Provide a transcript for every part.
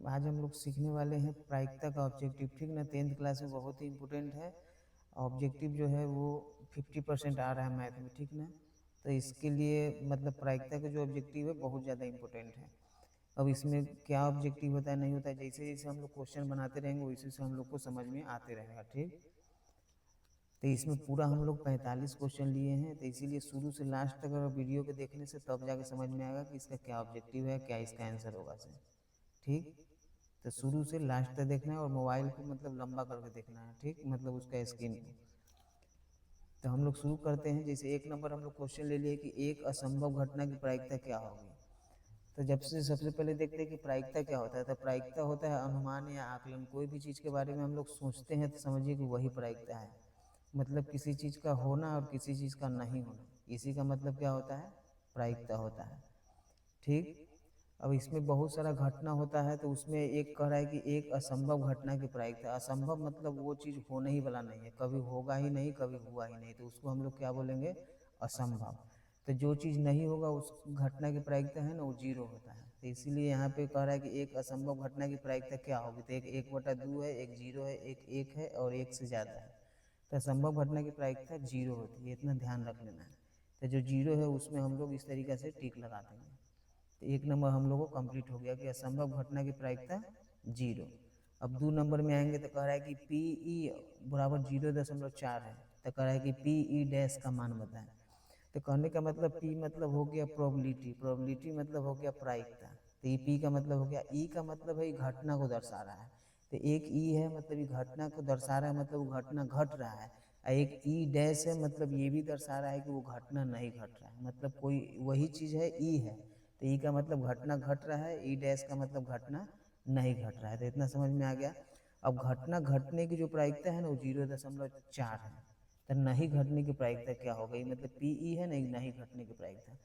आज हम लोग सीखने वाले हैं प्रायिकता का ऑब्जेक्टिव, ठीक ना। 10th क्लास में बहुत ही इंपॉर्टेंट है। ऑब्जेक्टिव जो है वो 50% आ रहा है मैथ में, ठीक ना। तो इसके लिए मतलब प्रायिकता का जो ऑब्जेक्टिव है बहुत ज़्यादा इंपॉर्टेंट है। अब इसमें क्या ऑब्जेक्टिव होता है नहीं होता है, जैसे जैसे हम लोग क्वेश्चन बनाते रहेंगे वैसे वैसे हम लोग को समझ में आते रहेगा, ठीक। तो इसमें पूरा हम लोग 45 क्वेश्चन लिए हैं, तो इसीलिए शुरू से लास्ट तक अगर वीडियो के देखने से तब जाके समझ में आएगा कि इसका क्या ऑब्जेक्टिव है, क्या इसका आंसर होगा से, ठीक। तो शुरू से लास्ट तक देखना है और मोबाइल को मतलब लंबा करके देखना है, ठीक, मतलब उसका स्क्रीन को। तो हम लोग शुरू करते हैं। जैसे 1 नंबर हम लोग क्वेश्चन ले लिए कि एक असंभव घटना की प्रायिकता क्या होगी। तो जब से सबसे पहले देखते हैं कि प्रायिकता क्या होता है। तो प्रायिकता होता है अनुमान या आकलन। कोई भी चीज़ के बारे में हम लोग सोचते हैं तो समझिए कि वही प्रायिकता है। मतलब किसी चीज़ का होना और किसी चीज़ का नहीं होना, इसी का मतलब क्या होता है, प्रायिकता होता है, ठीक। अब इसमें बहुत सारा घटना होता है, तो उसमें एक कह रहा है कि एक असंभव घटना की प्रायिकता। असंभव मतलब वो चीज़ होने ही वाला नहीं है, कभी होगा ही नहीं, कभी हुआ ही नहीं, तो उसको हम लोग क्या बोलेंगे, असंभव। तो जो चीज़ नहीं होगा उस घटना की प्रायिकता है ना, वो 0 होता है। तो इसीलिए यहाँ पे कह रहा है कि एक असंभव घटना की प्रायिकता क्या होगी। तो एक 1/2 है, एक 0 है, एक 1 है और 1 से ज़्यादा है। तो असंभव घटना की प्रायिकता 0 होती है, इतना ध्यान रख लेना है। तो जो 0 है उसमें हम लोग इस तरीके से टिक लगा देंगे। तो 1 नंबर हम लोग को कंप्लीट हो गया कि असंभव घटना की प्रायिकता 0। अब 2 नंबर में आएंगे तो कह रहा है कि पी ई बराबर 0.4 है। तो कह रहा है कि पी ई डैश का मान बताएं। तो कहने का मतलब पी मतलब हो गया प्रोबेबिलिटी, प्रोबेबिलिटी मतलब हो गया प्रायिकता। तो ई पी का मतलब हो गया, ई का मतलब है घटना को दर्शा रहा है। तो एक ई है मतलब ये घटना को दर्शा रहा है, मतलब वो घटना घट रहा है। और एक ई डैश है मतलब ये भी दर्शा रहा है कि वो घटना नहीं घट रहा है, मतलब कोई वही चीज़ है, ई है। तो ई का मतलब घटना घट रहा है, ई डैश का मतलब घटना नहीं घट रहा है। तो इतना समझ में आ गया। अब घटना घटने की जो प्रायिकता है ना वो 0.4 है। तो नहीं घटने की प्रायिकता क्या हो गई, मतलब पी ई है नहीं, नहीं घटने की प्रायिकता।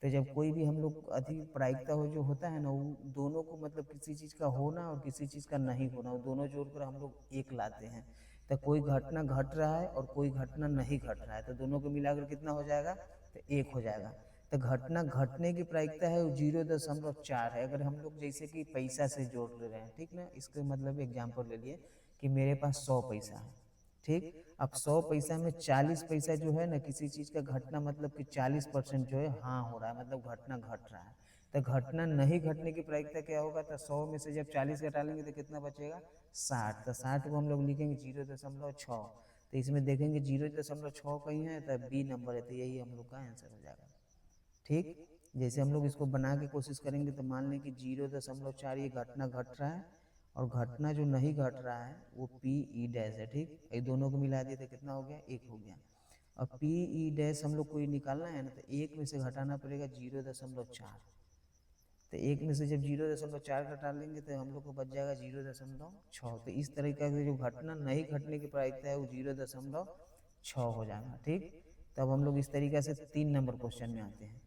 तो जब कोई भी हम लोग अधिक प्रायिकता हो जो होता है ना, वो दोनों को मतलब किसी चीज़ का होना और किसी चीज़ का नहीं होना, वो दोनों जोड़कर हम लोग एक लाते हैं। तो कोई घटना घट रहा है और कोई घटना नहीं घट रहा है, तो दोनों को मिलाकर कितना हो जाएगा, तो 1 हो जाएगा। तो घटना घटने की प्रायिकता है वो 0.4 है। अगर हम लोग जैसे कि पैसा से जोड़ ले रहे हैं, ठीक ना, इसके मतलब एग्जाम्पल ले लिए कि मेरे पास 100 पैसा है, ठीक। अब 100 पैसा में 40 पैसा जो है ना किसी चीज़ का घटना मतलब कि 40% जो है हाँ हो रहा है, मतलब घटना घट रहा है। तो घटना नहीं घटने की प्रायिकता क्या होगा, तो 100 में से जब 40 घटा लेंगे तो कितना बचेगा, 60। तो 60 को हम लोग लिखेंगे 0.6। तो इसमें देखेंगे 0.6 कहीं है तो बी नंबर है, तो यही हम लोग का आंसर हो जाएगा, ठीक। जैसे हम लोग इसको बना के कोशिश करेंगे तो मान लें कि 0.4 ये घटना घट रहा है और घटना जो नहीं घट रहा है वो पी ई डैश है, ठीक। ये दोनों को मिला दिए तो कितना हो गया, 1 हो गया। अब पी ई डैश हम लोग को ये निकालना है ना, तो 1 में से घटाना पड़ेगा 0.4। तो 1 में से जब 0.4 घटा लेंगे तो हम लोग को बच जाएगा 0.6। तो इस तरीके से जो घटना नहीं घटने की प्रायिकता है वो 0.6 हो जाएगा, ठीक। तब हम लोग इस तरीके से 3 नंबर क्वेश्चन में आते हैं।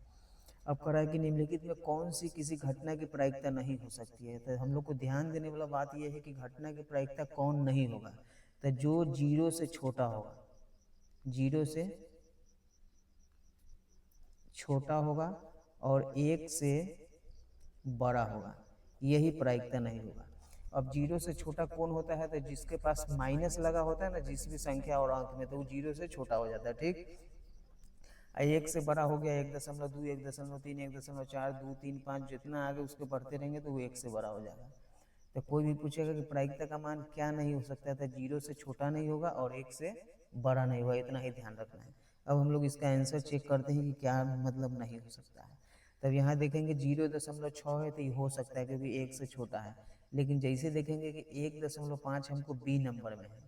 अब कह रहा है कि निम्नलिखित में कौन सी किसी घटना की प्रायिकता नहीं हो सकती है। तो हम लोग को ध्यान देने वाला बात यह है कि घटना की प्रायिकता कौन नहीं होगा। तो जो 0 से छोटा होगा, 0 से छोटा होगा और 1 से बड़ा होगा, यही प्रायिकता नहीं होगा। अब 0 से छोटा कौन होता है, तो जिसके पास माइनस लगा होता है ना जिस भी संख्या और अंक में, तो वो 0 से छोटा हो जाता है, ठीक। 1 से बड़ा हो गया 1.2, 1.3, 1.4, 2, 3, 5, जितना आगे उसके बढ़ते रहेंगे तो वो 1 से बड़ा हो जाएगा। तो कोई भी पूछेगा कि प्रायिकता का मान क्या नहीं हो सकता है, तो 0 से छोटा नहीं होगा और 1 से बड़ा नहीं होगा, इतना ही ध्यान रखना है। अब हम लोग इसका आंसर चेक करते हैं कि क्या मतलब नहीं हो सकता है। तब यहाँ देखेंगे 0.6 है तो ये हो सकता है क्योंकि 1 से छोटा है। लेकिन जैसे देखेंगे कि 1.5 हमको बी नंबर में है,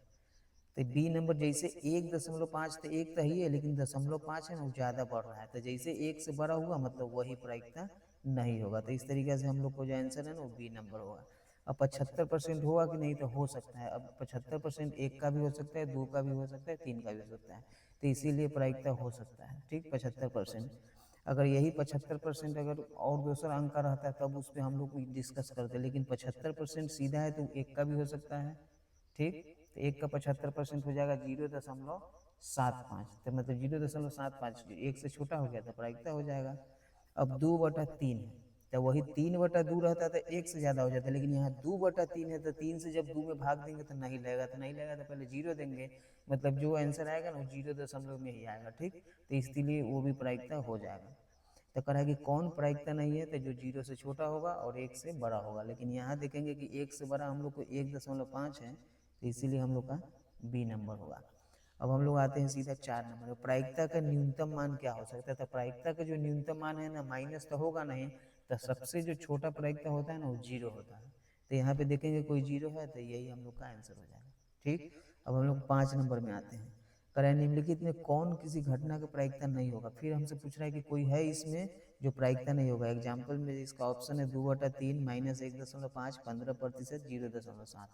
तो बी नंबर जैसे 1.5, तो 1 तो ही है लेकिन 0.5 है ना वो ज़्यादा बढ़ रहा है। तो जैसे 1 से बड़ा हुआ मतलब वही प्रायिकता नहीं होगा। तो इस तरीके से हम लोग को जो आंसर है ना वो बी नंबर होगा। अब 75% होगा कि नहीं, तो हो सकता है। अब 75% 1 का भी हो सकता है, 2 का भी हो सकता है, 3 का भी हो सकता है। तो इसीलिए प्रायिकता हो सकता है, ठीक, 75%। अगर यही 75% अगर और दूसरा अंक का रहता है तब उस पर हम लोग डिस्कस करते, लेकिन 75% सीधा है तो 1 का भी हो सकता है, ठीक। तो 1 का 75% हो जाएगा 0.75। तो मतलब 0.75 1 से छोटा हो गया तो प्रायिकता हो जाएगा। अब 2/3 है, तो वही 3/2 रहता तो 1 से ज़्यादा हो जाता, लेकिन यहाँ 2/3 है तो 3 से जब 2 में भाग देंगे तो नहीं लगेगा, तो नहीं लगेगा तो पहले 0 देंगे, मतलब जो आंसर आएगा ना वो 0 में ही आएगा, ठीक। तो इसलिए वो भी प्रायिकता हो जाएगा। तो कह रहा है कि कौन प्रायिकता नहीं है, तो जो 0 से छोटा होगा और 1 से बड़ा होगा, लेकिन यहाँ देखेंगे कि 1 से बड़ा हम लोग को 1.5 है, तो इसीलिए हम लोग का बी नंबर होगा। अब हम लोग आते हैं सीधा 4 नंबर। प्रायिकता का न्यूनतम मान क्या हो सकता है, तो प्रायिकता का जो न्यूनतम मान है ना, माइनस तो होगा नहीं, तो सबसे जो छोटा प्रायिकता होता है ना वो 0 होता है। तो यहाँ पे देखेंगे कोई 0 है, तो यही हम लोग का आंसर हो जाएगा, ठीक। अब हम लोग 5 नंबर में आते हैं। कराए निम्नलिखित में कौन किसी घटना का प्रायिकता नहीं होगा। फिर हमसे पूछ रहा है कि कोई है इसमें जो प्रायिकता नहीं होगा। एग्जाम्पल में इसका ऑप्शन है 2/3, -1.5, 15%, 0.7।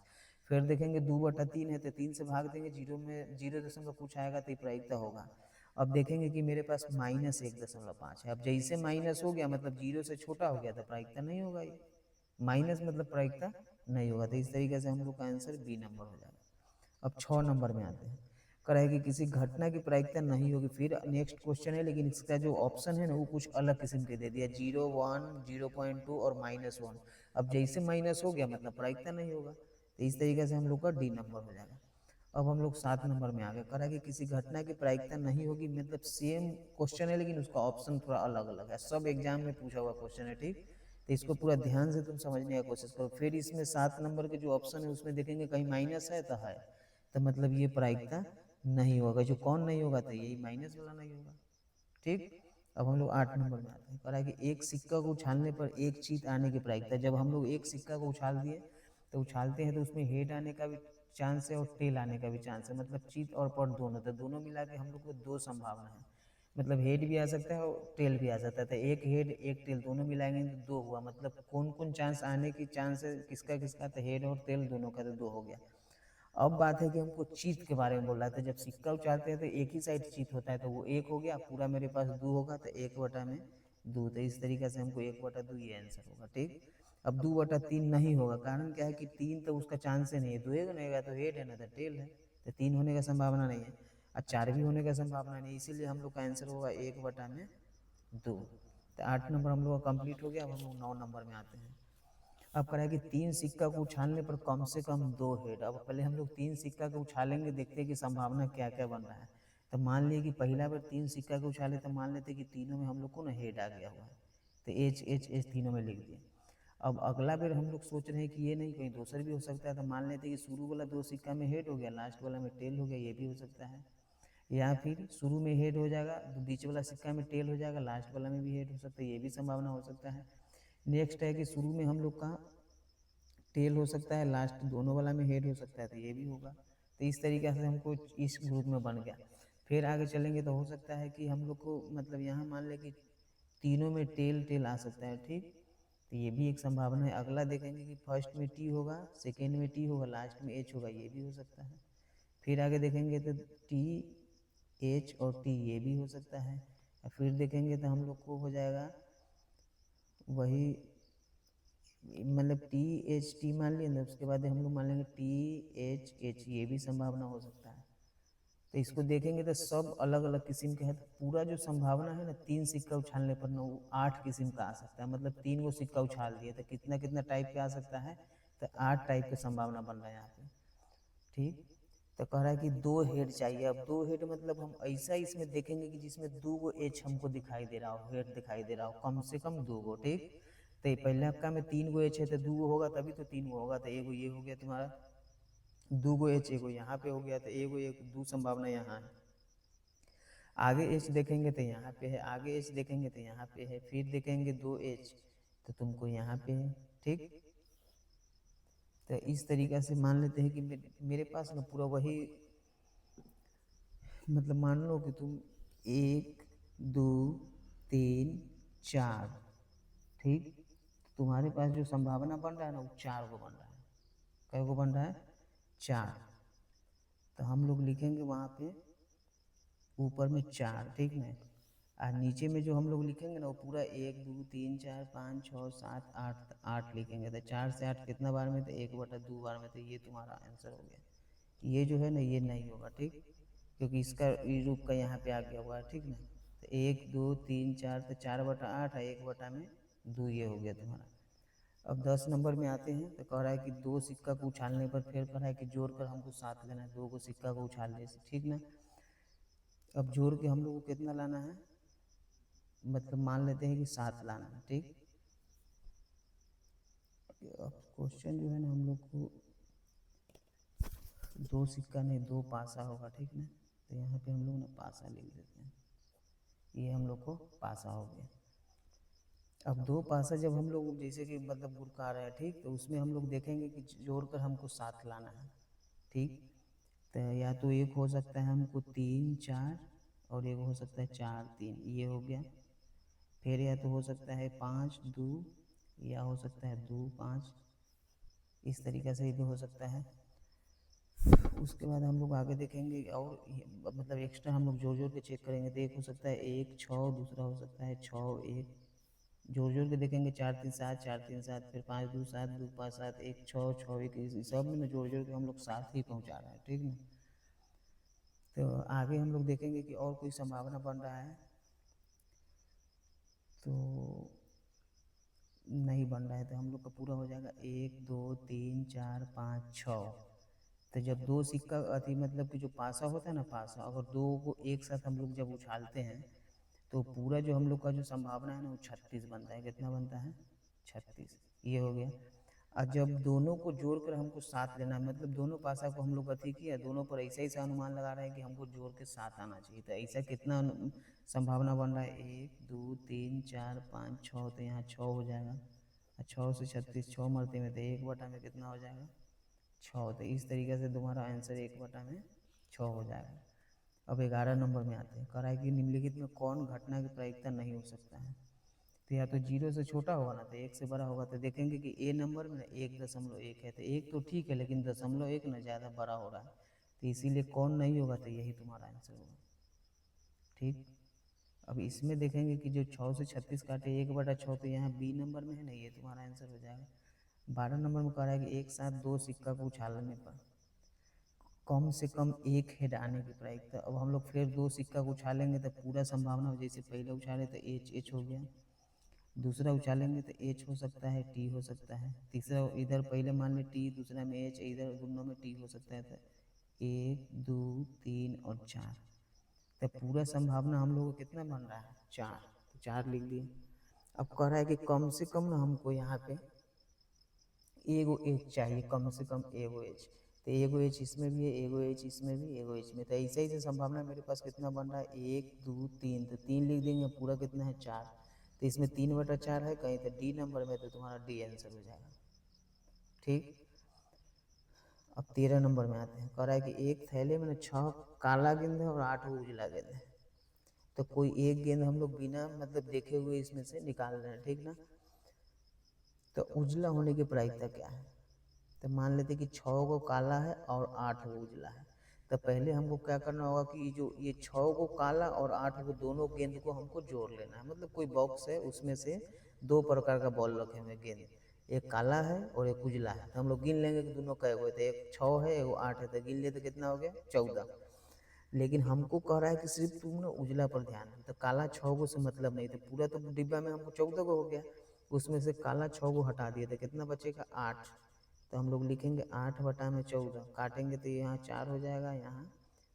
फिर देखेंगे 2/3 है तो 3 से भाग देंगे, 0 में 0 दशमलव कुछ आएगा तो ये प्रायिकता होगा। अब देखेंगे कि मेरे पास -1.5 है। अब जैसे माइनस हो गया मतलब 0 से छोटा हो गया तो प्रायिकता नहीं होगा, ये माइनस मतलब प्रायिकता नहीं होगा। तो इस तरीके से हम लोग का आंसर बी नंबर हो जाएगा। अब 6 नंबर में आते हैं। कह कि किसी घटना की प्रायिकता नहीं होगी। फिर नेक्स्ट क्वेश्चन है, लेकिन इसका जो ऑप्शन है ना वो कुछ अलग किस्म के दे दिया, 0, 1, 0.2 और -1। अब जैसे माइनस हो गया मतलब प्रायिकता नहीं होगा, तो इस तरीके से हम लोग का डी नंबर हो जाएगा। अब हम लोग 7 नंबर में आ गए। कह कि किसी घटना की प्रायिकता नहीं होगी, मतलब सेम क्वेश्चन है लेकिन उसका ऑप्शन थोड़ा अलग अलग है। सब एग्जाम में पूछा हुआ क्वेश्चन है, ठीक। तो इसको पूरा ध्यान से तुम समझने का कोशिश करो। फिर इसमें 7 नंबर के जो ऑप्शन है उसमें देखेंगे कहीं माइनस है तो है, तो मतलब ये प्रायिकता नहीं होगा। जो कौन नहीं होगा तो यही माइनस वाला नहीं होगा, ठीक। अब हम लोग 8 नंबर में आते हैं। कह रहा है कि एक सिक्का को उछालने पर एक चीत आने की प्रायिकता। जब हम लोग एक सिक्का को उछाल दिए तो उछालते हैं तो उसमें हेड आने का भी चांस है और टेल आने का भी चांस है, मतलब चित और पट दोनों, तो दोनों मिला के हम लोग को 2 संभावना है। मतलब हेड भी आ सकता है और टेल भी आ सकता है। तो एक हेड एक टेल दोनों मिलाएंगे तो 2 हुआ। मतलब कौन कौन चांस आने की चांस है किसका किसका, तो हेड और टेल दोनों का, तो 2 हो गया। अब बात है कि हमको चीत के बारे में बोल रहा था। जब सिक्का उछालते हैं तो एक ही साइड चीत होता है, तो वो 1 हो गया पूरा, मेरे पास 2 होगा तो 1/2। तो इस तरीके से हमको 1/2 ये आंसर होगा, ठीक। अब 2/3 नहीं होगा, कारण क्या है कि 3 तो उसका चांस ही नहीं है, 2 नहीं तो हेड है ना तो टेल है, तो 3 होने का संभावना नहीं है और 4 भी होने का संभावना नहीं, इसीलिए हम लोग का आंसर होगा 1/2। तो 8 नंबर हम लोग का कंप्लीट हो गया। अब हम लोग 9 नंबर में आते हैं। अब कह रहा है कि 3 सिक्का को उछालने पर कम से कम 2 हेड। अब पहले हम लोग 3 सिक्का को उछालेंगे, देखते हैं कि संभावना क्या क्या बन रहा है। तो मान लिए कि पहला बार 3 सिक्का को उछाले तो मान लेते कि तीनों में हम लोग को ना हेड आ गया हुआ है, तो एच एच एच तीनों में लिख दिए। अब अगला बार हम लोग सोच रहे हैं कि ये नहीं कहीं दूसर भी हो सकता है, तो मान लेते कि शुरू वाला 2 सिक्का में हेड हो गया, लास्ट वाला में टेल हो गया, ये भी हो सकता है। या फिर शुरू में हेड हो जाएगा, बीच वाला सिक्का में टेल हो जाएगा, लास्ट वाला में भी हेड हो सकता है, ये भी संभावना हो सकता है। नेक्स्ट है कि शुरू में हम लोग का टेल हो सकता है, लास्ट दोनों वाला में हेड हो सकता है, तो ये भी होगा। तो इस तरीके से हमको इस ग्रुप में बन गया। फिर आगे चलेंगे तो हो सकता है कि हम लोग को मतलब यहाँ मान लें कि तीनों में टेल टेल आ सकता है, ठीक। तो ये भी एक संभावना है। अगला देखेंगे कि फर्स्ट में टी होगा, सेकेंड में टी होगा, लास्ट में एच होगा, ये भी हो सकता है। फिर आगे देखेंगे तो टी एच और टी ये भी हो सकता है। और फिर देखेंगे तो हम लोग को हो जाएगा वही, मतलब टी एच टी मान लिया ना, उसके बाद हम लोग मान लेंगे टी एच एच, ये भी संभावना हो सकता है। तो इसको देखेंगे तो सब अलग अलग किस्म के है। तो पूरा जो संभावना है ना 3 सिक्का उछालने पर ना वो 8 किस्म का आ सकता है। मतलब 3 गो सिक्का उछाल दिए तो कितना कितना टाइप के आ सकता है, तो 8 टाइप के संभावना बन रहा है यहाँ पे, ठीक। तो कह रहा है कि 2 हेड चाहिए। अब 2 हेड मतलब हम ऐसा इसमें देखेंगे कि जिसमें 2 गो एच हमको दिखाई दे रहा हो, हेड दिखाई दे रहा हो, कम से कम 2 गो, ठीक। तो पहले हक्का में 3 गो एच है तो 2 गो होगा तभी तो 3 गो होगा। तो एगो ये हो गया तुम्हारा, 2 गो एच एगो यहाँ पे हो गया, तो एगो एक 2 संभावना यहाँ है। आगे एच देखेंगे तो यहाँ पे है, आगे एच देखेंगे तो यहाँ पे है, फिर देखेंगे 2 एच तो तुमको यहाँ पे है, ठीक। तो इस तरीक़ा से मान लेते हैं कि मेरे पास ना पूरा वही, मतलब मान लो कि तुम 1 2 3 4, ठीक। तुम्हारे पास जो संभावना बन रहा है ना वो 4 गो बन रहा है। कै गो बन रहा है? 4। तो हम लोग लिखेंगे वहाँ पे ऊपर में 4, ठीक ना। और नीचे में जो हम लोग लिखेंगे ना वो पूरा 1 2 3 4 5 6 7 8 8 लिखेंगे। तो 4 से 8 कितना बार में, तो 1/2 बार में। तो ये तुम्हारा आंसर हो गया। ये जो है ना ये नहीं होगा, ठीक, क्योंकि इसका रूप का यहाँ पे आ गया हुआ है, ठीक ना। तो 1 2 3 4, तो 4/8 है, 1 बटा में 2 ये हो गया तुम्हारा। अब 10 नंबर में आते हैं तो कह रहा है कि 2 सिक्का को उछालने पर फिर कह रहा है कि जोड़ कर हमको 7 लेना है, 2 को सिक्का को उछालने से, ठीक ना। अब जोड़ के हम लोग को कितना लाना है, मतलब मान लेते हैं कि 7 लाना है, ठीक। अब क्वेश्चन जो है ना हम लोग को 2 सिक्का नहीं 2 पासा होगा, ठीक ना। तो यहाँ पे हम लोग ना पासा लिख देते हैं, ये हम लोग को पासा हो गया। अब 2 पासा जब हम लोग जैसे कि मतलब गुड़का रहे हैं, ठीक, तो उसमें हम लोग देखेंगे कि जोड़कर हमको 7 लाना है, ठीक। तो या तो एक हो सकता है हमको 3 4 और एक हो सकता है 4 3, ये हो गया। फिर या तो हो सकता है 5 2 या हो सकता है 2 5, इस तरीक़े से भी हो सकता है। उसके बाद हम लोग आगे देखेंगे और मतलब एक्स्ट्रा हम लोग जोड़ जोड़ के चेक करेंगे। तो एक हो सकता है 1 6, दूसरा हो सकता है 6 1, जोड़ जोड़ के देखेंगे 4 3 7 4 3 7, फिर 5 2 7 2 5 7 1 6 6 1, इस सब में ना जोड़ जोड़ के हम लोग 7 ही पहुँचा रहे हैं, ठीक ना। तो आगे हम लोग देखेंगे कि और कोई संभावना बन रहा है तो नहीं बन रहा है, तो हम लोग का पूरा हो जाएगा 1 2 3 4 5 6। तो जब 2 सिक्का अति मतलब कि जो पासा होता है ना, पासा अगर 2 को एक साथ हम लोग जब उछालते हैं तो पूरा जो हम लोग का जो संभावना है ना वो 36 बनता है। कितना बनता है, 36, ये हो गया। और जब दोनों को जोड़कर हमको 7 लेना है, मतलब दोनों पासा को हम लोग अति किया, दोनों पर ऐसा ही अनुमान लगा रहे हैं कि हमको जोड़ के 7 आना चाहिए। तो ऐसा कितना संभावना बन रहा है, 1 2 3 4 5 6, तो यहाँ 6 हो जाएगा। 6 से 36, 6 मरते में तो 1/में कितना हो जाएगा, 6। तो इस तरीके से तुम्हारा आंसर 1/6 हो जाएगा। अब 11 नंबर में आते हैं, कह रहा है कि निम्नलिखित में कौन घटना की प्रायिकता नहीं हो सकता है। तो या तो 0 से छोटा होगा ना, तो 1 से बड़ा होगा। तो देखेंगे कि ए नंबर में ना 1.1 है, तो 1 तो ठीक है, लेकिन 0.1 ना ज़्यादा बड़ा हो रहा है, तो इसीलिए कौन नहीं होगा, तो यही तुम्हारा आंसर होगा, ठीक। अब इसमें देखेंगे कि जो 6 से 36 काटे 1/6, तो यहाँ बी नंबर में है ना, ये तुम्हारा आंसर हो जाएगा। 12 नंबर में कह रहा है कि एक साथ 2 सिक्का को उछालने पर कम से कम एक हेड आने की प्रायिकता। अब हम लोग फिर 2 सिक्का को उछालेंगे तो पूरा संभावना हो, जैसे पहले उछाले तो एच हो गया, दूसरा उछालेंगे तो एच हो सकता है, टी हो सकता है, तीसरा इधर पहले मान ली टी, दूसरा में एच, इधर दोनों में टी हो सकता है। तो 1 2 3 और 4, तो पूरा संभावना हम लोग को कितना बन रहा है, 4, तो 4 लिख दिए। अब कह रहा है कि कम से कम ना हमको यहाँ पे एगो एच चाहिए, कम से कम एगो एच। तो एगो एच इसमें भी है, एगो एच इसमें भी, एगो एच में। तो ऐसे ही से संभावना मेरे पास कितना बन रहा है, 1 2 3, तो 3 लिख देंगे, पूरा कितना है 4। तो इसमें 3/4 है कहीं, तो डी नंबर में, तो तुम्हारा डी आंसर हो जाएगा, ठीक। अब 13 नंबर में आते हैं, कह रहा है कि एक थैले में 6 काला गेंद है और 8 उजला गेंद है। तो कोई एक गेंद हम लोग बिना मतलब देखे हुए इसमें से निकाल रहे हैं, ठीक ना। तो उजला होने की प्रायिकता क्या है, तो मान लेते कि 6 को काला है और 8 को उजला है। तो पहले हमको क्या करना होगा कि जो ये 6 को काला और 8 को दोनों गेंद को हमको जोड़ लेना है। मतलब कोई बॉक्स है, उसमें से 2 प्रकार का बॉल रखे हुए गेंद, एक काला है और एक उजला है। तो हम लोग गिन लेंगे कि दोनों कै हुए, तो एक 6 है एक 8 है, तो गिन लिए तो कितना हो गया, 14। लेकिन हमको कह रहा है कि सिर्फ तुम ना उजला पर ध्यान दो। तो काला 6 को से मतलब नहीं, तो पूरा तो डिब्बा में हमको 14 को हो गया, उसमें से काला 6 को हटा दिए, तो कितना बचेगा, 8। तो हम लोग लिखेंगे 8/14, काटेंगे तो यहाँ 4 हो जाएगा, यहाँ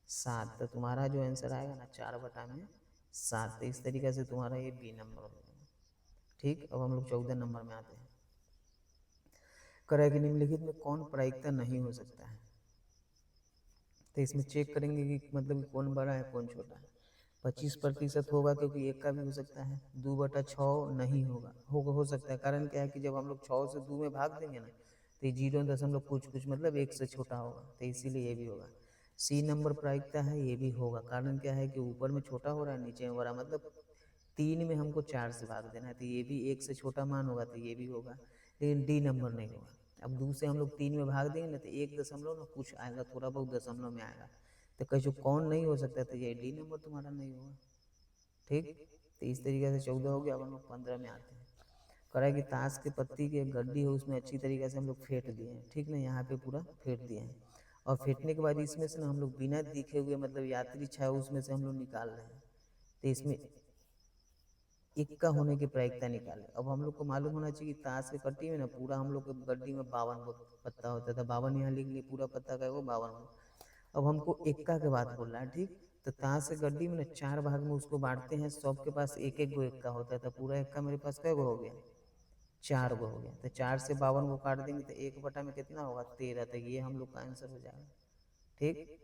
7। तो तुम्हारा जो आंसर आएगा ना 4/7। तो इस तरीके से तुम्हारा ये बी नंबर हो जाएगा, ठीक। अब हम लोग 14 नंबर में आते हैं, कह कि निम्नलिखित में कौन प्रायिकता नहीं हो सकता है। तो इसमें चेक करेंगे कि मतलब कौन बड़ा है कौन छोटा है। 25% होगा, क्योंकि एक का भी हो सकता है। 2/6 नहीं होगा, हो सकता है, कारण क्या है कि जब हम लोग 6 से 2 में भाग देंगे ना, तो ये 0 कुछ कुछ मतलब 1 से छोटा होगा, तो इसीलिए ये भी होगा। सी नंबर प्रायिकता है, ये भी होगा, कारण क्या है कि ऊपर में छोटा हो रहा है, नीचे में बड़ा, मतलब 3 में हमको 4 से भाग देना है, तो ये भी 1 से छोटा मान होगा, तो ये भी होगा। लेकिन डी नंबर नहीं होगा। अब 2 से हम लोग 3 में भाग देंगे ना, तो 1 दशमलव ना कुछ आएगा, थोड़ा बहुत दशमलव में आएगा। तो कैसे कौन नहीं हो सकता, तो ये डी नंबर तुम्हारा नहीं होगा, ठीक। तो इस तरीके से 14 हो गया। अब हम लोग 15 में आते हैं, कह कि ताश के पत्ती की एक गड्डी है, उसमें अच्छी तरीके से हम लोग फेंट दिए हैं, ठीक ना, यहाँ पे पूरा फेंट दिए हैं। और फेंटने के बाद इसमें से ना हम लोग बिना दिखे हुए मतलब यात्री छाया उसमें से हम लोग निकाल रहे हैं। तो इसमें इक्का होने की प्रायिकता निकाले। अब हम लोग को मालूम होना चाहिए कि ताश के कट्टी में ना पूरा हम लोग के गड्डी में 52 पत्ता होता था, 52 यहाँ लिख लिए, पूरा पत्ता का वो 52। अब हमको इक्का के बात बोल रहा है, ठीक। तो ताश के गड्डी में ना 4 भाग में उसको बांटते हैं, सबके पास एक एक गो इक्का होता था, पूरा इक्का मेरे पास कै गो हो गया, 4 गो हो गया। तो 4 से 52 को काट देंगे तो 1 बटा में कितना होगा, 13। तो ये हम लोग का आंसर हो जाएगा, ठीक।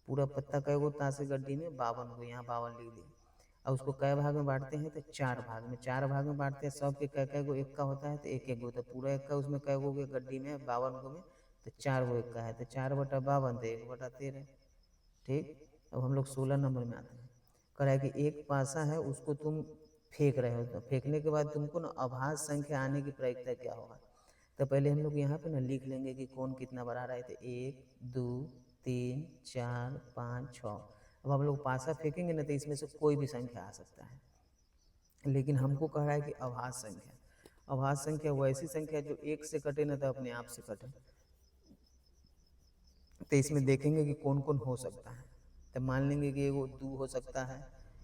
पूरा पत्ता कै गो ताश की गड्डी में, 52 गो, यहाँ 52 लिख दिए। और उसको कै भाग में बांटते हैं, तो 4 भाग में, 4 भाग में बांटते हैं, सबके कै कै गो इक्का होता है, तो एक एक गो, तो पूरा इक्का उसमें कै गो के गड्डी में, 52 गो में, तो 4 गो इक्का है, तो 4/52 तो 1/13, ठीक। अब हम लोग 16 नंबर में आते हैं। कह रहा है कि एक पासा है, उसको तुम फेंक रहे हो, तो फेंकने के बाद तुमको ना अभाज्य संख्या आने की प्रायिकता क्या होगा। तो पहले हम लोग यहाँ पे ना लिख लेंगे कि कौन कितना बड़ा रहा है, तो 1 2 3 4 5 6। अब हम लोग पासा फेंकेंगे ना तो इसमें से कोई भी संख्या आ सकता है, लेकिन हमको कह रहा है कि अभाज्य संख्या। अभाज्य संख्या वैसी संख्या जो 1 से कटे ना तो अपने आप से कटे। तो इसमें देखेंगे कि कौन कौन हो सकता है। तो मान लेंगे कि एगो 2 हो सकता है,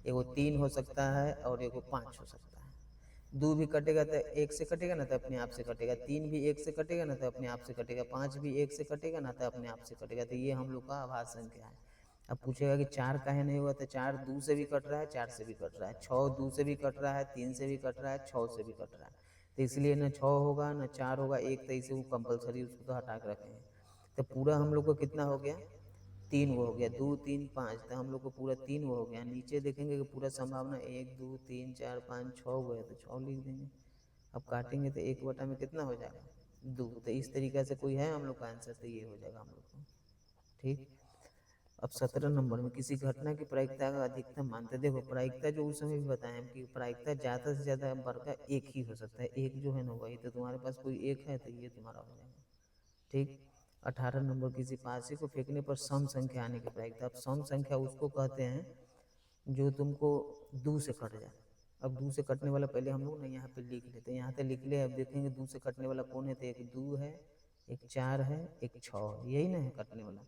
एगो 3 हो सकता है, और एगो 5 हो सकता है। 2 भी कटेगा तो 1 से कटेगा ना तो अपने आप से कटेगा, 3 भी 1 से कटेगा ना तो अपने आप से कटेगा, 5 भी 1 से कटेगा ना तो अपने आप से कटेगा। तो ये हम लोग का अभाज्य संख्या है। अब पूछेगा कि 4 काहे नहीं हुआ, तो 4 2 से भी कट रहा है, 4 से भी कट रहा है, 6 2 से भी कट रहा है, 3 से भी कट रहा है, 6 से भी कट रहा है। तो इसलिए ना 6 होगा ना 4 होगा, एक तो इसे वो कंपलसरी उसको तो हटा के रखेंगे। तो पूरा हम लोग को कितना हो गया, 3 वो हो गया, 2 3 5, तो हम लोग को पूरा 3 वो हो गया। नीचे देखेंगे कि पूरा संभावना 1 2 3 4 5 6 वो है, तो 6 लिख देंगे। अब काटेंगे तो 1 बटा में कितना हो जाएगा, 2। तो इस तरीके से कोई है हम लोग का आंसर, तो ये हो जाएगा हम लोग को, ठीक। अब 17 नंबर में किसी घटना की प्रायिकता का अधिकतम मानते। देखो प्रायिकता जो उस समय भी बताए हम कि प्रायिकता ज़्यादा से ज़्यादा बड़का एक ही हो सकता है, एक जो है ना वही। तो तुम्हारे पास कोई एक है तो ये तुम्हारा हो जाएगा, ठीक। 18 नंबर किसी पासे को फेंकने पर सम संख्या आने की प्रायिकता। अब सम संख्या उसको कहते हैं जो तुमको 2 से कट जाए। अब 2 से कटने वाला पहले हम लोग ना यहाँ पे लिख लेते हैं, यहाँ पे लिख ले। अब देखेंगे 2 से कटने वाला कौन है, तो एक 2 है, एक 4 है, एक 6 है, यही ना है कटने वाला।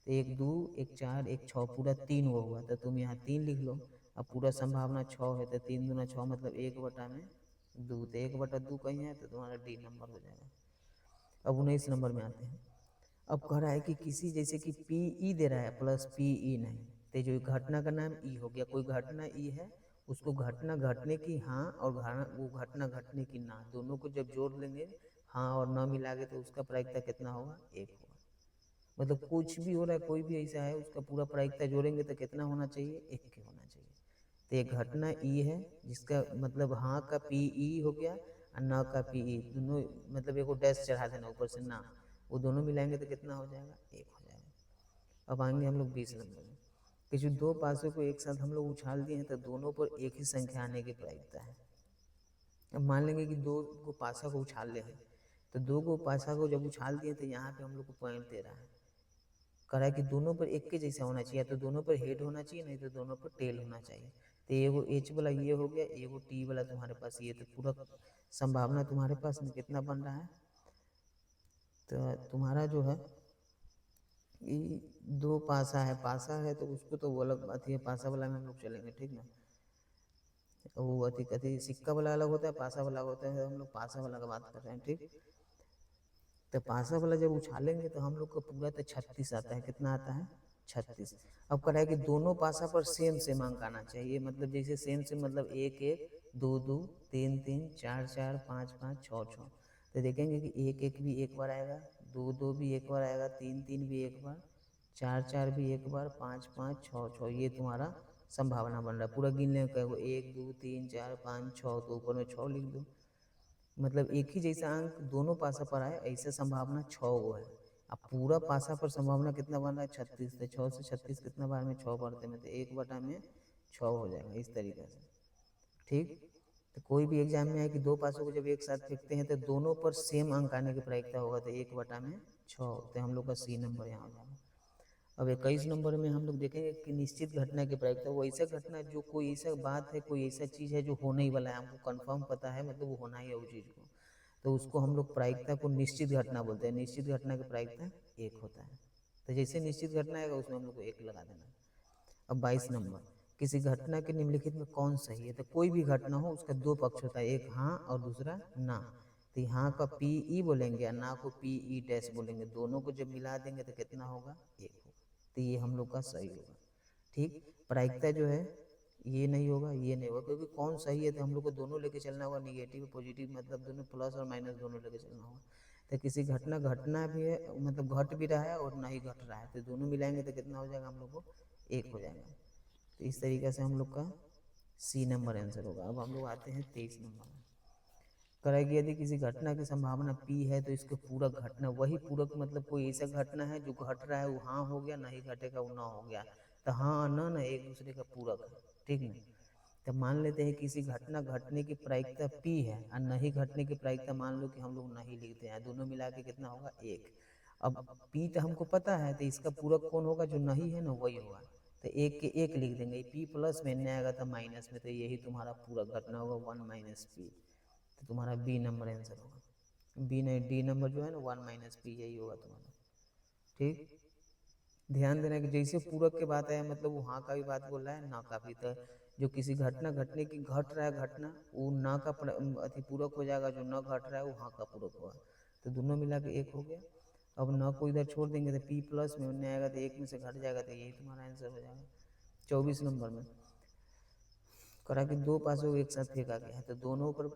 तो एक 2 एक 4 एक 6, पूरा 3 वो हुआ, तो तुम यहाँ 3 लिख लो। अब पूरा संभावना 6 है, तो 3 दूना 6 मतलब 1/2, तो 1/2 कहीं है, तो तुम्हारा डी नंबर हो जाएगा। अब 19 नंबर में आते हैं। अब कह रहा है कि किसी जैसे कि पी ई दे रहा है प्लस पी ई नहीं, तो जो घटना का नाम ई हो गया, कोई घटना ई है, उसको घटना घटने की हाँ और वो घटना घटने की ना, दोनों को जब जोड़ लेंगे हाँ और ना मिलागे तो उसका प्रायिकता कितना होगा, 1 होगा। मतलब कुछ भी हो रहा है, कोई भी ऐसा है, उसका पूरा प्रायिकता जोड़ेंगे तो कितना होना चाहिए, 1 के होना चाहिए। तो एक घटना ई है जिसका मतलब हाँ का पी ई हो गया और न का पी ई, दोनों मतलब एक डैश चढ़ा देना ऊपर से ना, वो दोनों मिलाएंगे तो कितना हो जाएगा, 1 हो जाएगा। अब आएंगे हम लोग 20 नंबर में। कि जो दो पासों को एक साथ हम लोग उछाल दिए हैं तो दोनों पर एक ही संख्या आने की प्रायिकता है। अब मान लेंगे कि 2 को पासा को उछाल ले हैं, तो 2 को पासा को जब उछाल दिए तो यहाँ पे हम लोग को पॉइंट दे रहा है, कह रहा है कि दोनों पर एक के जैसा होना चाहिए, तो दोनों पर हेड होना चाहिए, नहीं तो दोनों पर टेल होना चाहिए। तो एगो एच वाला ये हो गया, एगो टी वाला तुम्हारे पास ये, तो पूरा संभावना तुम्हारे पास में कितना बन रहा है, तो तुम्हारा जो है ये 2 पासा है, पासा है तो उसको तो वो अलग बात है, पासा वाला में हम लोग चलेंगे, ठीक ना। वो अति सिक्का वाला अलग होता है, पासा वाला होता है, हम लोग पासा वाला का बात कर रहे हैं, ठीक। तो पासा वाला जब उछालेंगे तो हम लोग को पूरा तो 36 आता है, कितना आता है, 36। अब कह रहा है कि दोनों पासा पर सेम सेम अंक आना चाहिए, मतलब जैसे सेम सेम मतलब 1 1 2 2 3 3 4 4 5 5 6 6। तो देखेंगे कि 1 1 भी एक बार आएगा, 2 2 भी एक बार आएगा, 3 3 भी एक बार, 4 4 भी एक बार, 5 5 6 6, ये तुम्हारा संभावना बन रहा है। पूरा गिन लें, कहो 1 2 3 4 5 6, तो ऊपर में 6 लिख दो। मतलब एक ही जैसा अंक दोनों पासा पर आए ऐसा संभावना 6 गो है। अब पूरा पासा पर संभावना कितना बन रहा है, 36। तो 6 से 36 कितना बार में 6 बढ़ते में, तो 1/6 हो जाएगा इस तरीके से, ठीक। तो कोई भी एग्जाम में है कि दो पासों को जब एक साथ फेंकते हैं तो दोनों पर सेम अंक आने की प्रायिकता होगा, तो 1/6, तो हम लोग का सी नंबर यहाँ हो जाएगा। अब 21 नंबर में हम लोग देखेंगे कि निश्चित घटना की प्रायिकता, वो ऐसा घटना जो कोई ऐसा बात है, कोई ऐसा चीज़ है जो होने ही वाला है, हमको कंफर्म पता है, मतलब वो होना ही है उस चीज़ को, तो उसको हम लोग प्रायिकता को निश्चित घटना बोलते हैं। निश्चित घटना की प्रायिकता 1 होता है। तो जैसे निश्चित घटना आएगा उसमें हम लोग को 1 लगा देना। अब 22 नंबर, किसी घटना के निम्नलिखित में कौन सही है? तो कोई भी घटना हो उसका दो पक्ष होता है, एक हाँ और दूसरा ना। तो हाँ का पी ई बोलेंगे और ना को पी ई डैश बोलेंगे, दोनों को जब मिला देंगे तो कितना होगा? एक होगा। तो ये हम लोग का सही होगा। ठीक, प्रायिकता जो है ये नहीं होगा, ये नहीं होगा, क्योंकि कौन सही है तो हम लोग को दोनों लेके चलना होगा, निगेटिव पॉजिटिव मतलब दोनों, प्लस और माइनस दोनों लेके चलना होगा। तो किसी घटना घटना भी है मतलब घट भी रहा है और नहीं घट रहा है, तो दोनों मिलाएंगे तो कितना हो जाएगा हम लोग को? एक हो जाएगा। तो इस तरीके से हम लोग का सी नंबर आंसर होगा। अब हम लोग आते हैं 23 नंबर में। करेगी यदि किसी घटना की संभावना पी है तो इसके पूरक घटना, वही पूरक मतलब कोई ऐसा घटना है जो घट रहा है वो हाँ हो गया, नहीं घटेगा वो ना हो गया। तो हाँ न एक दूसरे का पूरक है, ठीक ना। तो मान लेते हैं किसी घटना घटने की प्रायिकता पी है और नहीं घटने की प्रायिकता मान लो कि हम लोग नहीं लिखते हैं, दोनों मिला के कितना होगा? एक। अब पी तो हमको पता है, तो इसका पूरक कौन होगा? जो नहीं है ना वही होगा। तो एक के एक लिख देंगे, पी प्लस में नहीं आएगा तो माइनस में, तो यही तुम्हारा पूरक घटना होगा, 1 - पी। तो तुम्हारा बी नंबर आंसर होगा। बी नहीं, डी नंबर जो है ना 1 - पी, यही होगा तुम्हारा। ठीक, ध्यान देना कि जैसे पूरक के बात है मतलब वो हाँ का भी बात बोल रहा है, ना का भी। तो जो किसी घटना घटने की घट रहा है घटना, वो ना का अति पूरक हो जाएगा, जो न घट रहा है वो हाँ का पूरक होगा। तो दोनों मिला के एक हो गया। अब न को इधर छोड़ देंगे तो पी प्लस में नहीं आएगा, तो एक में से घट जाएगा, तो यही तुम्हारा आंसर हो जाएगा। 24 नंबर में करा कि दो पासों को एक साथ फेंका गया है, तो दोनों पर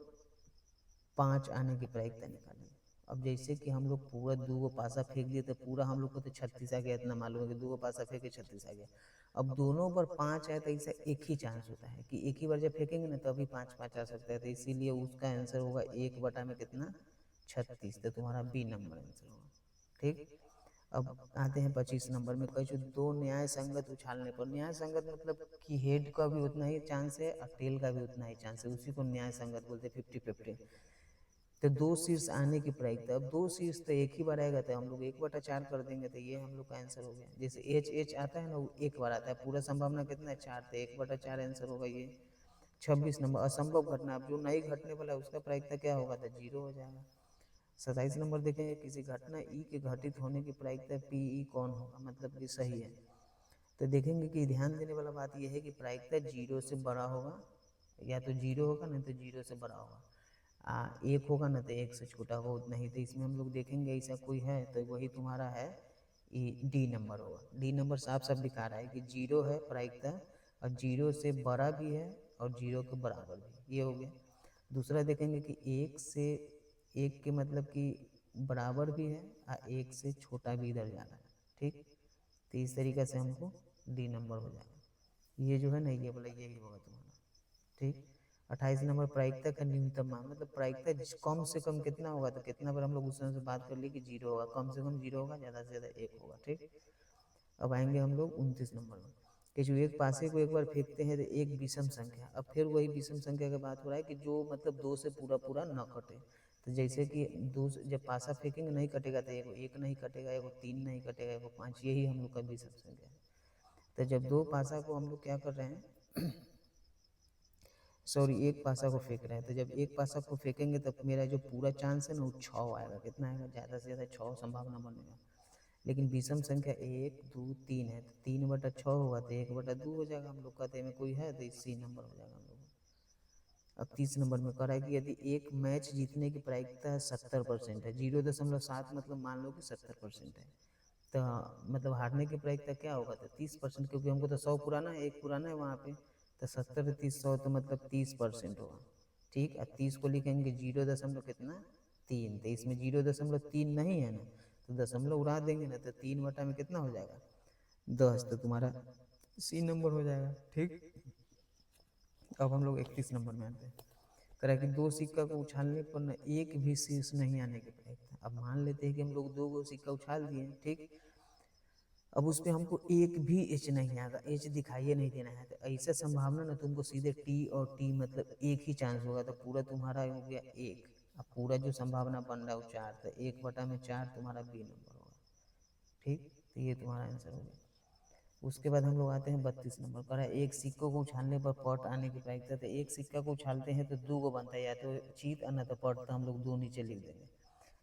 5 आने की प्रायिकता निकालेंगे। अब जैसे कि हम लोग पूरा 2 पासा फेंक दिए तो पूरा हम लोग को तो 36 आ गया, इतना मालूम है कि 2 पासा फेंके 36 आ गया। अब दोनों पर 5 आए तो ऐसा एक ही चांस होता है कि एक ही बार जब फेंकेंगे ना तभी 5 आ सकता है, तो इसीलिए उसका आंसर होगा 1 बटा में कितना? 36। तो तुम्हारा बी नंबर आंसर होगा। ठीक, अब आते हैं 25 नंबर में। कह दो न्याय संगत उछालने पर, न्याय संगत मतलब कि हेड का भी उतना ही चांस है और टेल का भी उतना ही चांस है, उसी को न्याय संगत बोलते हैं, 50-50। तो दो शीर्ष आने की प्रायिकता, अब दो शीर्ष तो एक ही बार आएगा तो हम लोग 1/4 कर देंगे, तो ये हम लोग का आंसर हो गया। जैसे एच एच आता है ना वो एक बार आता है, पूरा संभावना कितना है? 4, तो 1/4 आंसर होगा ये। 26 नंबर असंभव घटना, अब जो नहीं घटने वाला है उसका प्रायिकता क्या होगा? तो 0 हो जाएगा। 27 नंबर देखेंगे, किसी घटना ई के घटित होने की प्रायिकता पी ई कौन होगा, मतलब कि सही है। तो देखेंगे कि ध्यान देने वाला बात यह है कि प्रायिकता 0 से बड़ा होगा, या तो 0 होगा नहीं तो 0 से बड़ा होगा। एक होगा ना तो एक से छोटा होगा, उतना ही। तो इसमें हम लोग देखेंगे ऐसा कोई है तो वही तुम्हारा है, डी नंबर होगा। डी नंबर साफ साफ दिखा रहा है कि 0 है प्रायिकता, और 0 से बड़ा भी है और 0 के बराबर भी, ये हो गया। दूसरा देखेंगे कि एक से एक के मतलब कि बराबर भी है और एक से छोटा भी इधर जा रहा है। ठीक, तो इस तरीके से हमको डी नंबर हो जाएगा। ये जो है ना ये बोला यही होगा तुम्हारा। ठीक, 28 नंबर प्रायिकता का न्यूनतम मान, मतलब प्रायिकता कम से कम कितना होगा? तो कितना बार हम लोग उस समय से बात कर लिए कि 0 होगा, कम से कम 0 होगा, ज़्यादा से ज़्यादा 1 होगा। ठीक, अब आएंगे हम लोग 29 नंबर में कि जो एक पासे को एक बार फेंकते हैं तो एक विषम संख्या, अब फिर वही विषम संख्या की बात हो रहा है कि जो मतलब 2 से पूरा पूरा न कटे। तो जैसे कि दो जब पासा फेंकेंगे नहीं कटेगा, तो एगो 1 नहीं कटेगा, एगो 3 नहीं कटेगा, एगो 5, यही हम लोग का विषम संख्या है। तो जब दो पासा को हम लोग क्या कर रहे हैं सॉरी एक पासा को फेंक रहे हैं, तो जब एक पासा को फेंकेंगे तो मेरा जो पूरा चांस है ना वो 6 आएगा। कितना आएगा? ज़्यादा से ज़्यादा 6 संभावना बनेगा। लेकिन विषम संख्या 1 2 3 है, तो 3/6 होगा, तो 1/2 हो जाएगा हम लोग का। तो में कोई है तो सी नंबर हो जाएगा हम लोग। अब 30 नंबर में कह रहा है कि यदि एक मैच जीतने की प्रायिकता 70% है, 0.7 मतलब मान लो कि 70% है, तो मतलब हारने की प्रायिकता क्या होगा? तो 30%, क्योंकि हमको तो 100 पुराना है, एक पुराना है वहाँ पे। तो 70 30 100 तो मतलब 30% होगा। ठीक, और 30 को लिखेंगे 0 दशमलव कितना? 3, तो इसमें 0.3 नहीं है ना, तो दशमलव उड़ा देंगे ना, तो 3 बटा में कितना हो जाएगा? 10, तो तुम्हारा सी नंबर हो जाएगा। ठीक, अब हम लोग 31 नंबर में आते हैं। कह कि दो सिक्का को उछालने पर न एक भी शीर्ष नहीं आने की प्रायिकता। अब मान लेते हैं कि हम लोग 2 सिक्का उछाल दिए, ठीक, अब उस पर हमको एक भी एच नहीं आएगा, एच दिखाइए नहीं देना है, तो ऐसा संभावना ना तुमको सीधे टी और टी मतलब एक ही चांस होगा, तो पूरा तुम्हारा हो गया 1। अब पूरा जो संभावना बन रहा है वो 4, तो 1/4 तुम्हारा बी नंबर होगा। ठीक, तो ये तुम्हारा आंसर हो गया। उसके बाद हम लोग आते हैं 32 नंबर पर, एक सिक्कों को उछालने पर पट आने की प्रायिकता। तो एक सिक्का को उछालते हैं तो 2 को बनता है, या तो चीत और न तो पट, तो हम लोग 2 नीचे लिख देंगे।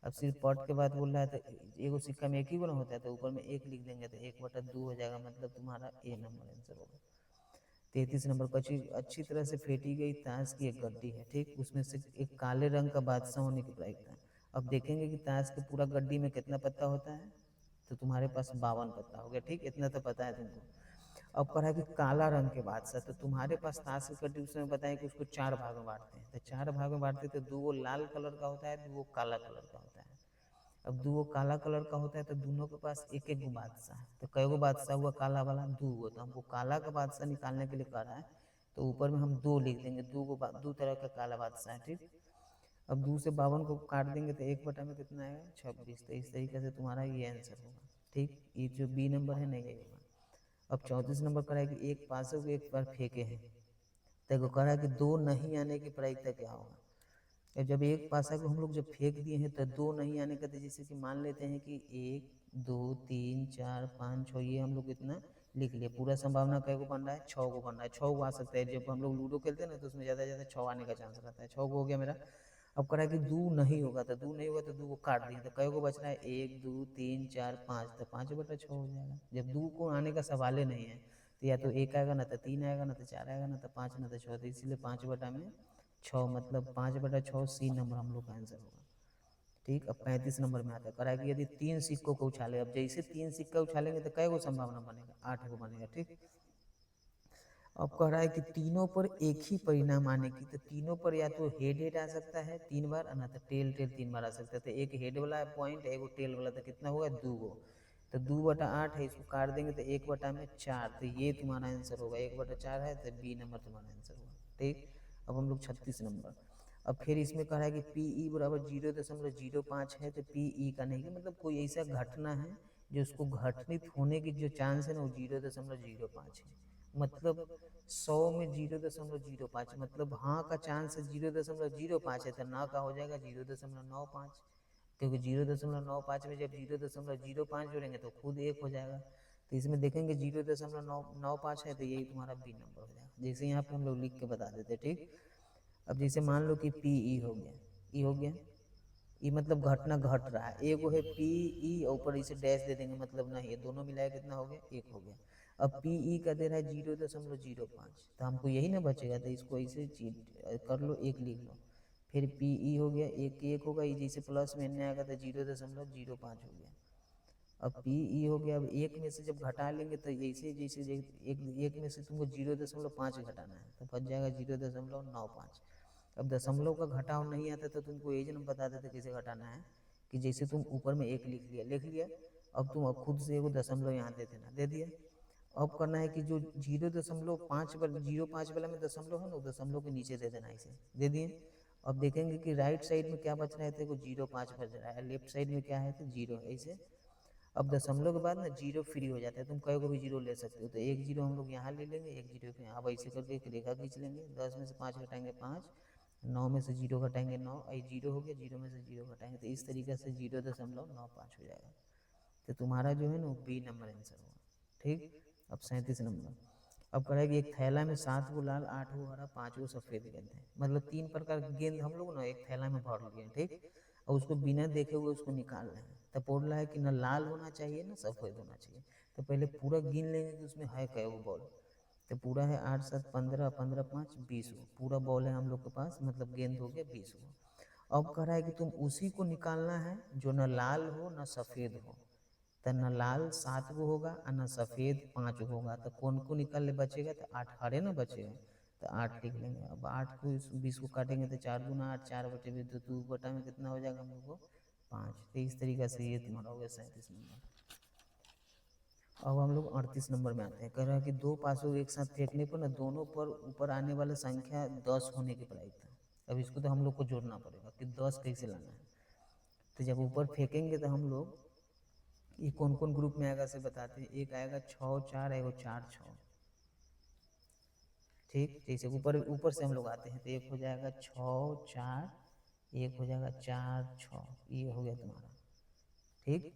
अब सिर्फ पट के बाद बोल रहा है तो एगो सिक्का में एक ही गुना होता है, तो ऊपर में 1 लिख देंगे, तो 1/2 हो जाएगा, मतलब तुम्हारा ए नंबर आंसर होगा। 33 नंबर को अच्छी तरह से फेंटी गई ताश की एक गड्डी है, ठीक, उसमें से एक काले रंग का बादशाह होने की प्रायिकता। अब देखेंगे कि ताश के पूरा गड्डी में कितना पत्ता होता है, तो तुम्हारे पास 52 पत्ता हो गया, ठीक, इतना तो पता है तुमको। अब कहा है कि काला रंग के बादशाह, तो तुम्हारे पास ताश की कट्टी उसमें बताया कि उसको 4 भाग में बांटते हैं, तो 4 भाग में बांटते तो 2 लाल कलर का होता है, 2 काला कलर का होता है। अब 2 काला कलर का होता है तो दोनों के पास एक एक गो बादशाह है, तो कई गो बादशाह हुआ काला वाला, 2 गो, तो हमको काला का बादशाह निकालने के लिए कह रहा है, तो ऊपर में हम 2 लिख देंगे, 2 तरह का काला बादशाह है, ठीक। अब 2 से 52 को काट देंगे तो 1 बटा में कितना आएगा, 26, तो इस तरीके से तुम्हारा ये आंसर होगा, ठीक। ये जो बी नंबर है नहीं यही होगा। अब 34 नंबर कह रहा है कि एक पासे को एक बार फेंके हैं, तो कह रहा है कि 2 नहीं आने की प्रायिकता क्या होगा। जब एक पासा को हम लोग जब फेंक दिए हैं तो 2 नहीं आने का, तो जैसे कि मान लेते हैं कि 1 2 3 4 5 6, ये हम लोग इतना लिख लिए। पूरा संभावना कै को बन रहा है, 6 को बन रहा है, 6 को आ सकता है। जब हम लोग लूडो खेलते हैं ना तो उसमें ज़्यादा से ज़्यादा 6 आने का चांस रहता है। 6 को हो गया मेरा। अब कह रहा है कि 2 नहीं होगा, तो 2 नहीं होगा तो 2 को काट दिए, तो कै को बच रहा है, 1 2 3 4 5, तो 5/6 हो जाएगा। जब 2 को आने का सवाल ही नहीं है तो या तो 1 आएगा, ना तो 3 आएगा, ना तो 4 आएगा, ना तो 5, ना तो 6, तो इसीलिए 5/6, मतलब 5/6 सी नंबर हम लोग का आंसर होगा, ठीक। अब 35 नंबर में आता है, कह रहा है कि यदि 3 सिक्कों को उछाले, अब जैसे 3 सिक्का उछालेंगे तो कै गो संभावना बनेगा, 8 गो बनेगा, ठीक। अब कह रहा है कि तीनों पर एक ही परिणाम आने की, तो तीनों पर या तो हेड हेड आ सकता है 3 बार, ना तो टेल टेल 3 बार आ सकता है। तो एक हेड वाला पॉइंट, एक टेल वाला, तो कितना होगा, 2 गो, तो 2/8 है, इसको काट देंगे तो 1/4, तो ये तुम्हारा आंसर होगा। 1/4 है तो बी नंबर तुम्हारा आंसर होगा, ठीक। अब हम लोग 36 नंबर। अब फिर इसमें कह रहा है कि PE बराबर 0.05 है, तो PE का नहीं, कि मतलब कोई ऐसा घटना है जो उसको घटित होने की जो चांस है ना वो 0.05 है। मतलब 100 में 0.05, मतलब हाँ का चांस है 0.05 है, तो ना का हो जाएगा 0.95, क्योंकि 0.95 में जब 0.05 जोड़ेंगे तो खुद 1 हो जाएगा। तो इसमें देखेंगे 0.95 है, तो यही तुम्हारा बी नंबर हो जाएगा। जैसे यहाँ पे हम लोग लिख के बता देते, ठीक। अब जैसे मान लो कि PE हो गया, ई हो गया, ई मतलब घटना घट रहा है, एगो है PE, ऊपर इसे डैश दे देंगे, मतलब नहीं है, दोनों मिलाया कितना हो गया, 1 हो गया। अब PE का दे रहा है 0.05, तो हमको यही ना बचेगा, तो इसको ऐसे कर लो, 1 लिख लो। फिर PE हो गया, 1 होगा, ये जैसे प्लस में n आएगा तो 0.05 हो गया। अब PE हो गया, अब 1 में से जब घटा लेंगे तो ऐसे जैसे एक में से तुमको 0.5 घटाना है, तो बच जाएगा 0.95। अब दशमलव का घटाव नहीं आता तो तुमको एज न बता देते कैसे घटाना है, कि जैसे तुम ऊपर में 1 लिख लिया, अब तुम अब खुद से एगो दशमलव यहाँ दे देना, दे दिया। अब करना है कि जो 0.5 वाला में दशमलव है ना, दशमलव के नीचे दे देना, इसे दे दिए। अब देखेंगे कि राइट साइड में क्या बच रहा है, तो 0.5 बच रहा है, लेफ्ट साइड में क्या है तो 0 है, ऐसे। अब दशमलव के बाद ना 0 फ्री हो जाता है, तुम कई को भी 0 ले सकते हो, तो 1 0 हम लोग यहाँ ले लेंगे, 1 0 यहाँ, अब ऐसे करके एक रेखा खींच लेंगे। 10 में से 5 घटाएंगे 5, 9 में से 0 घटाएंगे 9, 0 हो गया, 0 में से 0 घटाएंगे, तो इस तरीके से 0.95 हो जाएगा। तो तुम्हारा जो है ना बी नंबर आंसर होगा, ठीक। अब 37 नंबर। अब कह रहा है कि एक थैला में 7 गो लाल, 8 गो हरा, 5 गो सफेद गेंद है, मतलब 3 प्रकार के गेंद हम लोग ना एक थैला में भर लिए, ठीक। और उसको बिना देखे हुए उसको निकाल रहे हैं, तो बोल रहा है कि ना लाल होना चाहिए ना सफेद होना चाहिए। तो पहले पूरा गिन लेंगे कि उसमें है कै गो बॉल, तो पूरा है 8 7 15, 15 5 20 गो पूरा बॉल है हम लोग के पास, मतलब गेंद हो गया 20 गो। अब कह रहा है कि तुम उसी को निकालना है जो न लाल हो न सफेद हो, तो न लाल 7 गो होगा और न सफेद 5 गो होगा, तो कौन को निकाल ले बचेगा, तो 8 हरे ना बचेगा, तो 8 लिख लेंगे। अब 8 को 20 को काटेंगे तो 4 दूना 8, 4/2, तो 2 में कितना हो जाएगा हम लोग को 5। तो इस तरीके से ये तुम्हारा हो गया 37 नंबर। अब हम लोग 38 नंबर में आते हैं। कह रहा है कि 2 पासों को एक साथ फेंकने पर ना दोनों पर ऊपर आने वाला संख्या 10 होने की प्रायिकता। अब इसको तो हम लोग को जोड़ना पड़ेगा कि 10 कैसे लाना है। तो जब ऊपर फेंकेंगे तो हम लोग ये कौन कौन ग्रुप में आएगा से बताते हैं। एक आएगा 6 4, एगो 4 6, ठीक। जैसे ऊपर ऊपर से हम लोग आते हैं तो एक हो जाएगा 6 4, एक हो जाएगा 4 6, ये हो गया तुम्हारा, ठीक।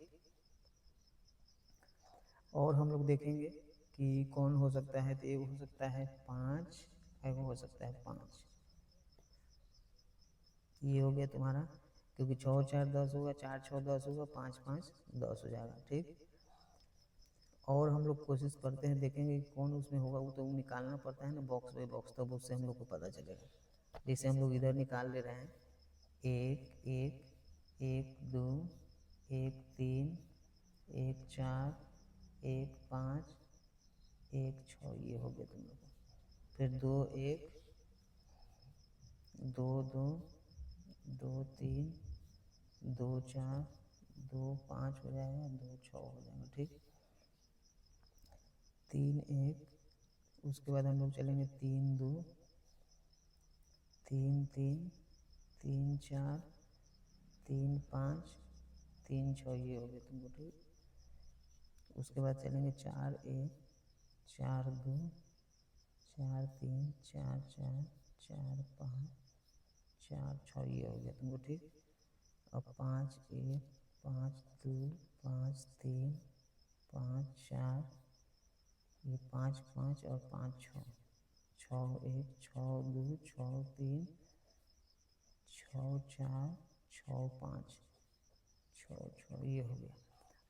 और हम लोग देखेंगे कि कौन हो सकता है, तो एक हो सकता है 5, एक हो सकता है 5, ये हो गया तुम्हारा, क्योंकि 6 4 10 होगा, 4 6 10 होगा, 5 5 10 हो जाएगा, ठीक। और हम लोग कोशिश करते हैं, देखेंगे कि कौन उसमें होगा, वो तो निकालना पड़ता है ना बॉक्स बाई बॉक्स, तब उससे हम लोग को पता चलेगा। जैसे हम लोग इधर निकाल ले रहे हैं, एक एक, एक दो, एक तीन, एक चार, एक पाँच, एक छः, ये हो गया तुम लोग को। फिर दो एक, दो दो, दो तीन, दो चार, दो पाँच हो जाएगा, दो छः हो जाएगा, ठीक। तीन एक, उसके बाद हम लोग चलेंगे तीन दो, तीन तीन, तीन चार, तीन पाँच, तीन छः, ये हो गया तुमको, ठीक। उसके बाद चलेंगे चार एक, चार दो, चार तीन, चार चार, चार पाँच, चार छः, ये हो गया तुमको, ठीक। अब पाँच एक, पाँच दो, पाँच तीन, पाँच चार, ये पाँच पाँच और पाँच छः, छः एक, छः दो, छः तीन, छः चार, छः पाँच, छः छः, ये हो गया।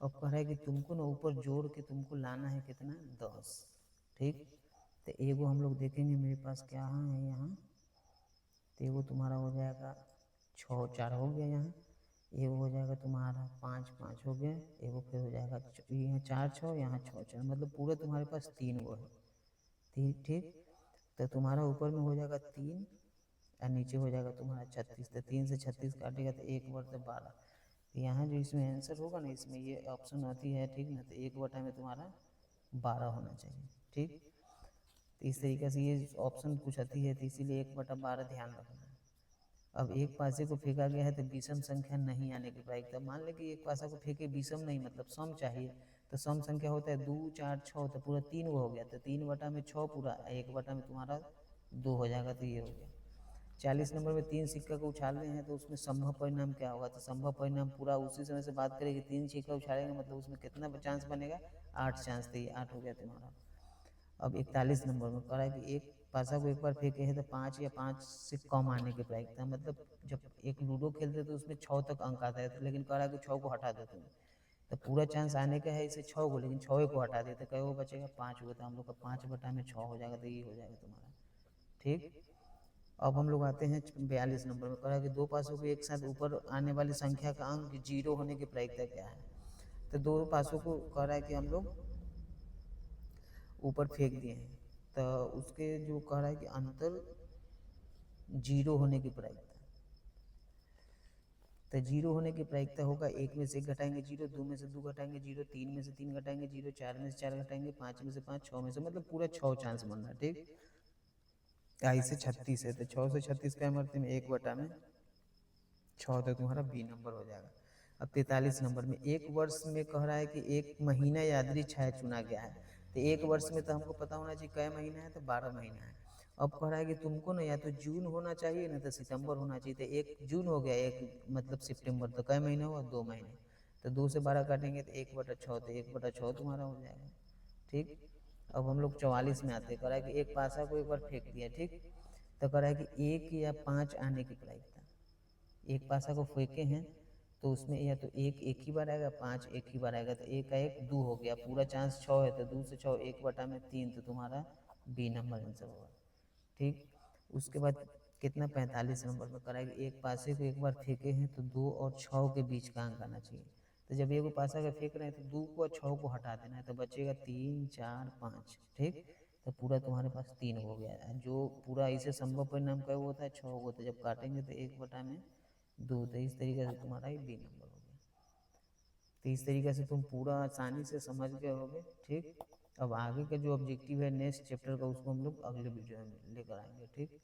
अब कह रहा है कि तुमको ना ऊपर जोड़ के तुमको लाना है कितना, 10, ठीक। तो एगो हम लोग देखेंगे मेरे पास क्या है यहाँ, तो एगो तुम्हारा हो जाएगा 6 4 हो गया, यहाँ एगो हो जाएगा तुम्हारा 5 5 हो गया, एगो फिर हो जाएगा यहाँ 4 6, यहाँ 6 4, मतलब पूरा तुम्हारे पास 3 गो है, ठीक ठीक। तो तुम्हारा ऊपर में हो जाएगा 3 और नीचे हो जाएगा तुम्हारा 36। तो 3 से 36 काटेगा तो 1/12। यहाँ जो इसमें आंसर होगा ना, इसमें ये ऑप्शन आती है, ठीक ना, तो 1/12 में तुम्हारा 12 होना चाहिए, ठीक। तो इस तरीके से ये ऑप्शन कुछ आती है, तो इसीलिए 1/12 ध्यान रखना है। अब एक पासे को फेंका गया है तो विषम संख्या नहीं आने की प्रायिकता, मान लें कि एक पासा को फेंके विषम नहीं, मतलब सम चाहिए, तो सम संख्या होता है 2 4 6, तो पूरा 3 वो हो गया, तो 3/6 पूरा, 1/में तुम्हारा 2 हो जाएगा, तो ये हो गया। 40 नंबर में 3 सिक्का को उछालने हैं तो उसमें संभव परिणाम क्या होगा, तो संभव परिणाम पूरा उसी समय से बात करेगी, 3 सिक्का उछालेंगे मतलब उसमें कितना चांस बनेगा, 8 चांस, तो ये 8 हो गया तुम्हारा। अब 41 नंबर में कह रहा है कि एक पासा को एक बार फेंके है तो 5 या 5 से कम आने की प्रायिकता, मतलब जब एक लूडो खेलते तो उसमें 6 तक अंक आता है, तो लेकिन कह रहा है कि 6 को हटा दो तुम, तो पूरा चांस आने का है इसे 6 को, लेकिन 6 को हटा दे तो क्या वो बचेगा, 5 हुआ, तो हम लोग का 5/6 हो जाएगा, तो ये हो जाएगा तुम्हारा, ठीक। अब हम लोग आते हैं 42 नंबर में, कह रहा है कि दो पासों को एक साथ ऊपर आने वाली संख्या का अंक 0 होने की प्रायिकता क्या है। तो दो पासों को कह रहा है कि हम लोग ऊपर फेंक दिए हैं, तो उसके जो कह रहा है कि अंतर 0 होने की प्रायिकता, तो 0 होने की प्रायिकता होगा, 1 में से 1 घटाएंगे 0, 2 में से 2 घटाएंगे 0, 3 में से 3 घटाएंगे 0, 4 में से 4 घटाएंगे, 5 में से 5, 6 में से, मतलब पूरा 6 चांस बन रहा है, ठीक। आई से 36 है, तो 6 से 36 का मरते में 1/6, तो तुम्हारा बी नंबर हो जाएगा। अब 43 नंबर में, एक वर्ष में कह रहा है कि एक महीना यादरी छाया चुना गया है, तो एक वर्ष में तो हमको पता होना चाहिए कै महीना है, तो 12 महीना है। अब कह रहा है कि तुमको ना या तो जून होना चाहिए ना तो सितंबर होना चाहिए, तो 1 जून हो गया, 1 मतलब सितंबर, तो कै महीना हुआ, 2 महीने, तो 2 से 12 काटेंगे तो 1/6, तो 1/6 तुम्हारा हो जाएगा, ठीक। अब हम लोग 44 में आते हैं, कह रहा है कि एक पासा को एक बार फेंक दिया, ठीक। तो कह रहा है कि 1 या 5 आने की प्रायिकता, एक पासा को फेंके हैं तो उसमें या तो एक ही बार आएगा, 5 एक ही बार आएगा, तो 1 का 1 2 हो गया, पूरा चांस 6 है, तो 2 से 6, 1/3, तो तुम्हारा बी नंबर आंसर होगा, ठीक। उसके बाद कितना, 45 नंबर में कराएगी, एक पासे को एक बार फेंके हैं तो 2 और 6 के बीच का अंक आना चाहिए, तो जब एगो पासा का फेंक रहे हैं तो 2 को और 6 को हटा देना है, तो बचेगा 3 4 5, ठीक। तो पूरा तुम्हारे पास 3 हो गया है, जो पूरा इसे संभव परिणाम क्या होता है, 6 होता है, जब काटेंगे तो 1/2, तो इस तरीके से तुम्हारा ही बी नंबर हो गया। तो इस तरीके से तुम पूरा आसानी से समझ गए होगे, ठीक। अब आगे का जो ऑब्जेक्टिव है नेक्स्ट चैप्टर का, उसको हम लोग अगले वीडियो में लेकर आएंगे, ठीक।